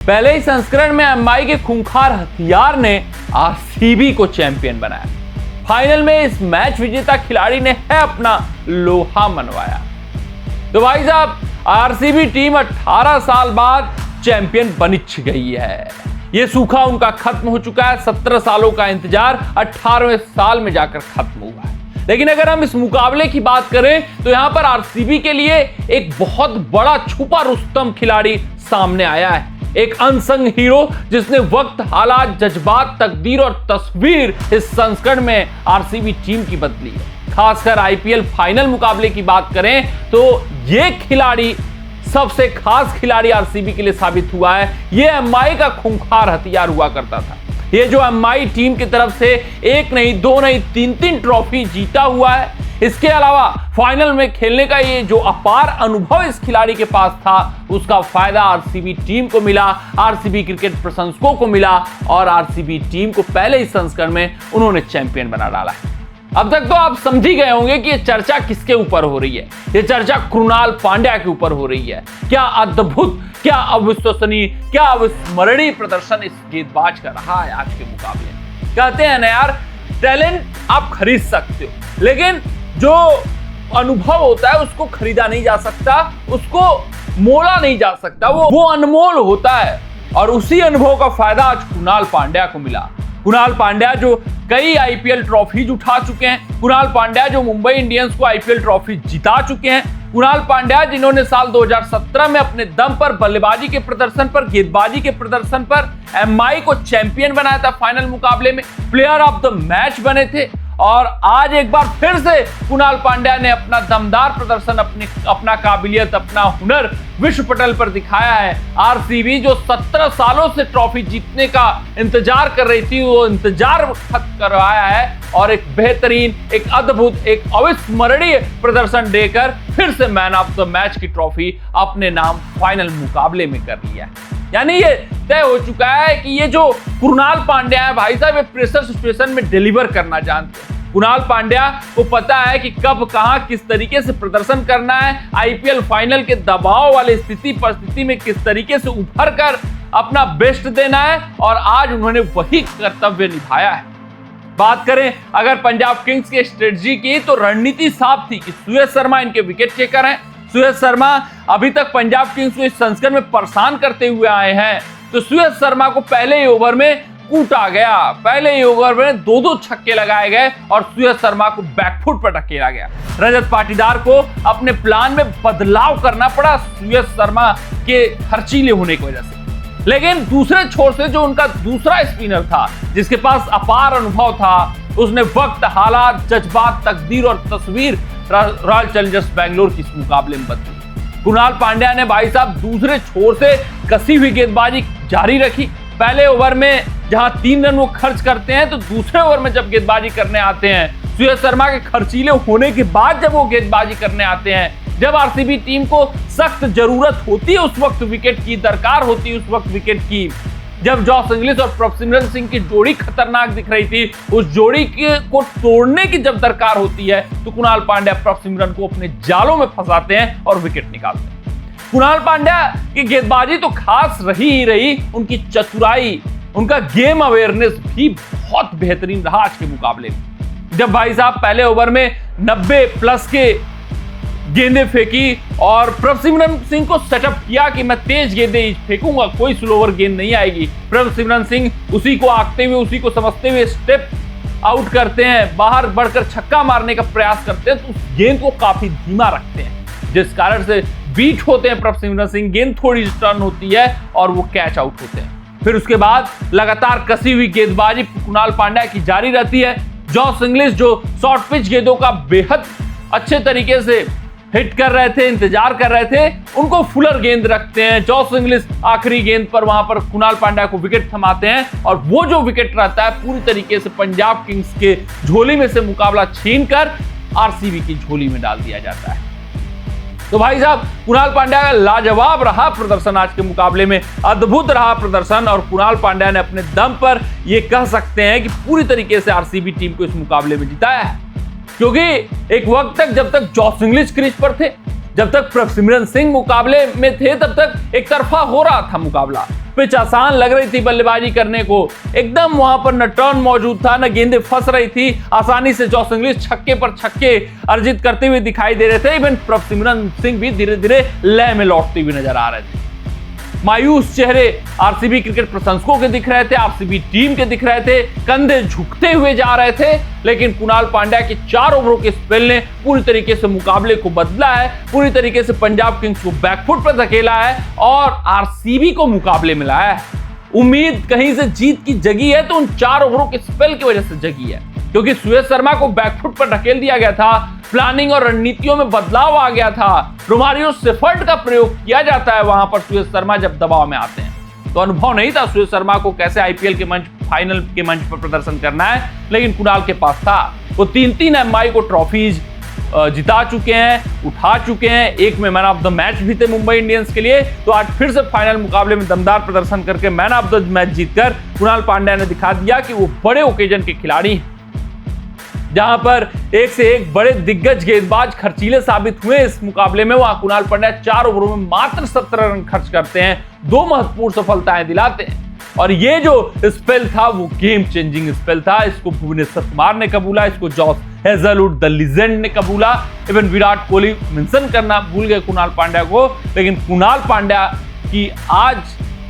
पहले ही संस्करण में एमआई के खूंखार हथियार ने आरसीबी को चैंपियन बनाया। फाइनल में इस मैच विजेता खिलाड़ी ने है अपना लोहा मनवाया। तो भाई साहब, आरसीबी टीम 18 साल बाद चैंपियन बन गई है। यह सूखा उनका खत्म हो चुका है। 17 सालों का इंतजार 18वें साल में जाकर खत्म हुआ है। लेकिन अगर हम इस मुकाबले की बात करें तो यहां पर आरसीबी के लिए एक बहुत बड़ा छुपा रुस्तम खिलाड़ी सामने आया है। एक अनसंग हीरो जिसने वक्त, हालात, जज्बात, तकदीर और तस्वीर इस संस्करण में आरसीबी टीम की बदली है। खासकर आईपीएल फाइनल मुकाबले की बात करें तो यह खिलाड़ी सबसे खास खिलाड़ी आरसीबी के लिए साबित हुआ है। यह एमआई का खूंखार हथियार हुआ करता था। ये जो एमआई टीम की तरफ से एक नहीं, दो नहीं, तीन ट्रॉफी जीता हुआ है। इसके अलावा फाइनल में खेलने का ये जो अपार अनुभव इस खिलाड़ी के पास था, उसका फायदा आरसीबी टीम को मिला, आरसीबी क्रिकेट प्रशंसकों को मिला और आरसीबी टीम को पहले ही संस्करण में उन्होंने चैंपियन बना डाला है। अब तक तो आप समझ ही गए होंगे कि ये चर्चा किसके ऊपर हो रही है। ये चर्चा कृणाल पांड्या के ऊपर हो रही है। क्या अद्भुत, क्या अविश्वसनीय, क्या अविस्मरणीय प्रदर्शन इस गेंदबाज का रहा है आज के मुकाबले में। कहते हैं ना यार, टैलेंट आप खरीद सकते हो, लेकिन जो अनुभव होता है उसको खरीदा नहीं जा सकता, उसको मोला नहीं जा सकता। वो अनमोल होता है और उसी अनुभव का फायदा आज कृणाल पांड्या को मिला। कृणाल पांड्या जो कई आईपीएल ट्रॉफीज उठा चुके हैं, कृणाल पांड्या जो मुंबई इंडियंस को आईपीएल ट्रॉफी जिता चुके हैं, कृणाल पांड्या जिन्होंने साल 2017 में अपने दम पर, बल्लेबाजी के प्रदर्शन पर, गेंदबाजी के प्रदर्शन पर एमआई को चैंपियन बनाया था। फाइनल मुकाबले में प्लेयर ऑफ द मैच बने थे और आज एक बार फिर से कृणाल पांड्या ने अपना दमदार प्रदर्शन, अपना काबिलियत, अपना हुनर विश्व पटल पर दिखाया है। आरसीबी जो 17 सालों से ट्रॉफी जीतने का इंतजार कर रही थी, वो इंतजार खत्म करवाया है और एक बेहतरीन, एक अद्भुत, एक अविस्मरणीय प्रदर्शन देकर फिर से मैन ऑफ द मैच की ट्रॉफी अपने नाम फाइनल मुकाबले में कर लिया है। यानी ये तय हो चुका है कि ये जो कृणाल पांड्या है भाई साहब, ये प्रेशर सिचुएशन में डिलीवर करना जानते हैं। कृणाल पांड्या को पता है कि कब, कहां, किस तरीके से प्रदर्शन करना है। आईपीएल फाइनल के दबाव वाली परिस्थिति में किस तरीके से उभर कर अपना बेस्ट देना है और आज उन्होंने वही कर्तव्य निभाया है। बात करें अगर पंजाब किंग्स की स्ट्रेटजी की, तो रणनीति साफ थी कि सुयश शर्मा इनके विकेट टेकर हैं। सुयश शर्मा अभी तक पंजाब किंग्स को इस संस्करण में परेशान करते हुए आए हैं, तो सुयश शर्मा को पहले ही ओवर में कूटा गया। पहले ही ओवर में 2-2 छक्के लगाए गए और सुयश शर्मा को बैकफुट पर धकेला गया। रजत पाटीदार को अपने प्लान में बदलाव करना पड़ा सुयश शर्मा के खर्चीले होने की वजह से। लेकिन दूसरे छोर से जो उनका दूसरा स्पिनर था, जिसके पास अपार अनुभव था, उसने वक्त, हालात, जज्बात, तकदीर और तस्वीर रॉयल चैलेंजर्स बेंगलोर की इस मुकाबले में बदली। कृणाल पांड्या ने भाई साहब दूसरे छोर से कसी हुई गेंदबाजी जारी रखी। पहले ओवर में जहां 3 रन वो खर्च करते हैं, तो दूसरे ओवर में जब गेंदबाजी करने आते हैं, सुयश शर्मा के खर्चीले होने के बाद जब वो गेंदबाजी करने आते हैं, जब आरसीबी टीम को सख्त जरूरत होती है उस वक्त विकेट की, दरकार होती है उस वक्त विकेट की, जब जॉस इंग्लिश और प्रभसिमरन सिंह की जोड़ी खतरनाक दिख रही थी, उस जोड़ी को तोड़ने की जब दरकार होती है, तो कृणाल पांड्या प्रभसिमरन को अपने जालों में फंसाते हैं और विकेट निकालते हैं। कृणाल पांड्या की गेंदबाजी तो खास रही ही रही, उनकी चतुराई, उनका गेम अवेयरनेस भी बहुत बेहतरीन रहा आज के मुकाबले में। जब भाई साहब पहले ओवर में 90 प्लस के गेंदें फेंकी और प्रभसिमरन सिंह को सेटअप किया कि मैं तेज गेंदें फेंकूंगा, कोई स्लोवर गेंद नहीं आएगी। प्रभसिमरन सिंह उसी को आंकते हुए, उसी को समझते हुए स्टेप आउट करते हैं, बाहर बढ़कर छक्का मारने का प्रयास करते हैं, तो उस गेंद को काफी धीमा रखते हैं, जिस कारण से बीट होते हैं प्रभसिमरन सिंह, गेंद थोड़ी टर्न होती है और वो कैच आउट होते हैं। फिर उसके बाद लगातार कसी हुई गेंदबाजी कृणाल पांड्या की जारी रहती है। जॉस इंग्लिश जो शॉर्ट पिच गेंदों का बेहद अच्छे तरीके से हिट कर रहे थे, इंतजार कर रहे थे, उनको फुलर गेंद रखते हैं। जॉस इंग्लिश आखिरी गेंद पर वहां पर कृणाल पांड्या को विकेट थमाते हैं और वो जो विकेट रहता है पूरी तरीके से पंजाब किंग्स के झोली में से मुकाबला छीनकर आरसीबी की झोली में डाल दिया जाता है। तो भाई साहब कृणाल पांड्या का लाजवाब रहा प्रदर्शन आज के मुकाबले में, अद्भुत रहा प्रदर्शन और कृणाल पांड्या ने अपने दम पर ये कह सकते हैं कि पूरी तरीके से आरसीबी टीम को इस मुकाबले में जिताया है। क्योंकि एक वक्त तक जब तक जॉस इंग्लिश क्रीज पर थे, जब तक प्रभसिमरन सिंह मुकाबले में थे, तब तक एक तरफा हो रहा था मुकाबला। पिच आसान लग रही थी बल्लेबाजी करने को, एकदम वहां पर न टर्न मौजूद था, न गेंदें फंस रही थी। आसानी से जॉस इंग्लिश छक्के पर छक्के अर्जित करते हुए दिखाई दे रहे थे। इवन प्रभसिमरन सिंह भी धीरे धीरे लय में लौटते हुए नजर आ रहे थे। मायूस चेहरे आरसीबी क्रिकेट प्रशंसकों के दिख रहे थे, आरसीबी टीम के दिख रहे थे, कंधे झुकते हुए जा रहे थे। लेकिन कुणाल पांड्या के 4 ओवरों के स्पेल ने पूरी तरीके से मुकाबले को बदला है, पूरी तरीके से पंजाब किंग्स को बैकफुट पर धकेला है और आरसीबी को मुकाबले में लाया है। उम्मीद कहीं से जीत की जगी है तो उन 4 ओवरों के स्पेल की वजह से जगी है, क्योंकि सुयश शर्मा को बैकफुट पर ढकेल दिया गया था, प्लानिंग और रणनीतियों में बदलाव आ गया था। रोमारियो सेफर्ड का प्रयोग किया जाता है वहां पर सुयश शर्मा जब दबाव में आते हैं, तो अनुभव नहीं था सुयश शर्मा को कैसे आईपीएल के मंच, फाइनल के मंच पर प्रदर्शन करना है, लेकिन कुणाल के पास था। वो 3-3 एमआई को ट्रॉफीज जिता चुके हैं, उठा चुके हैं, एक में मैन ऑफ द मैच भी थे मुंबई इंडियंस के लिए। तो आज फिर से फाइनल मुकाबले में दमदार प्रदर्शन करके मैन ऑफ द मैच जीतकर कुणाल पांड्या ने दिखा दिया कि वो बड़े ओकेजन के खिलाड़ी हैं, जहां पर एक से एक बड़े दिग्गज गेंदबाज खर्चीले साबित हुए इस मुकाबले में। वहां कुणाल पांड्या 4 ओवरों में मात्र 17 रन खर्च करते हैं, 2 महत्वपूर्ण सफलताएं दिलाते हैं। और ये जो स्पेल था वो गेम चेंजिंग स्पेल था। इसको भुवनेश्वर कुमार ने कबूला, इसको जॉस हेजलवुड द लीजेंड ने कबूला। इवन विराट कोहली मेंशन करना भूल गए कुणाल पांड्या को, लेकिन कुणाल पांड्या की आज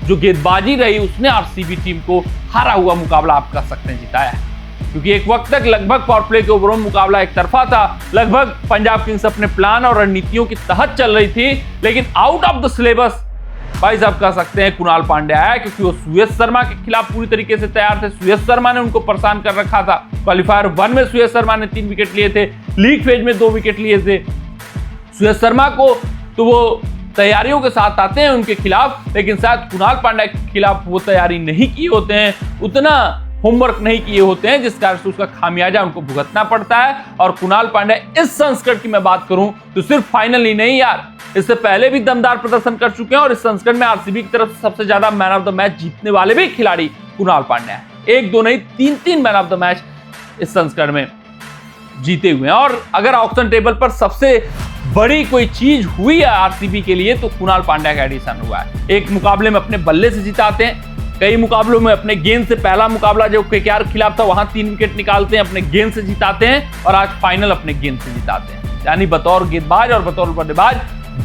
जो गेंदबाजी रही उसने आरसीबी टीम को हारा हुआ मुकाबला आप कह सकते हैं जिताया है। क्योंकि एक वक्त तक लगभग पावर प्ले के ओवरों में मुकाबला एक तरफा था, लगभग पंजाब किंग्स अपने प्लान और रणनीतियों की तहत चल रही थी, लेकिन आउट ऑफ द सिलेबस भाई साहब कह सकते हैं कुणाल पांड्या है, क्योंकि वो सुयश शर्मा के खिलाफ पूरी तरीके से तैयार थे। सुयश शर्मा ने उनको परेशान कर रखा था। क्वालिफायर 1 में सुयश शर्मा ने 3 विकेट लिए थे, लीग फेज में 2 विकेट लिए थे। सुयश शर्मा को तो वो तैयारियों के साथ आते हैं उनके खिलाफ, लेकिन शायद कुणाल पांड्या के खिलाफ वो तैयारी नहीं की होते हैं, उतना होमवर्क नहीं किए होते हैं, जिस कारण से उसका खामियाजा उनको भुगतना पड़ता है। और कुणाल पांड्या इस संस्करण की मैं बात करूं तो सिर्फ फाइनल ही नहीं यार, इससे पहले भी दमदार प्रदर्शन कर चुके हैं और इस संस्करण में आरसीबी की तरफ से सबसे ज्यादा मैन ऑफ द मैच जीतने वाले भी खिलाड़ी कुणाल पांड्या है। 1-2 नहीं 3-3 मैन ऑफ द मैच इस संस्करण में जीते हुए हैं। और अगर ऑक्शन टेबल पर सबसे बड़ी कोई चीज हुई है आरसीबी के लिए तो कुणाल पांड्या का एडिशन हुआ है। एक मुकाबले में अपने बल्ले से जिताते हैं, कई मुकाबलों में अपने गेंद से, पहला मुकाबला जो केकेआर के खिलाफ था वहां 3 विकेट निकालते हैं, अपने गेंद से जिताते हैं, और आज फाइनल अपने गेंद से जिताते हैं। यानी बतौर गेंदबाज और बतौर बल्लेबाज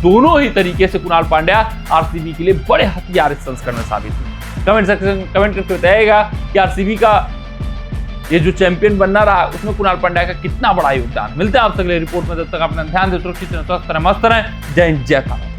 दोनों ही तरीके से कुणाल पांड्या आरसीबी के लिए बड़े हथियार इस संस्करण में साबित हुए। कमेंट सेक्शन कमेंट करके बताइएगा कि आरसीबी का ये जो चैंपियन बनना रहा उसमें कुणाल पांड्या का कितना बड़ा योगदान। मिलते हैं आपसे अगले रिपोर्ट में, तब तक अपना ध्यान दें, सुरक्षित रहें, स्वस्थ रहें, मस्त रहें। जय हिंद, जय भारत।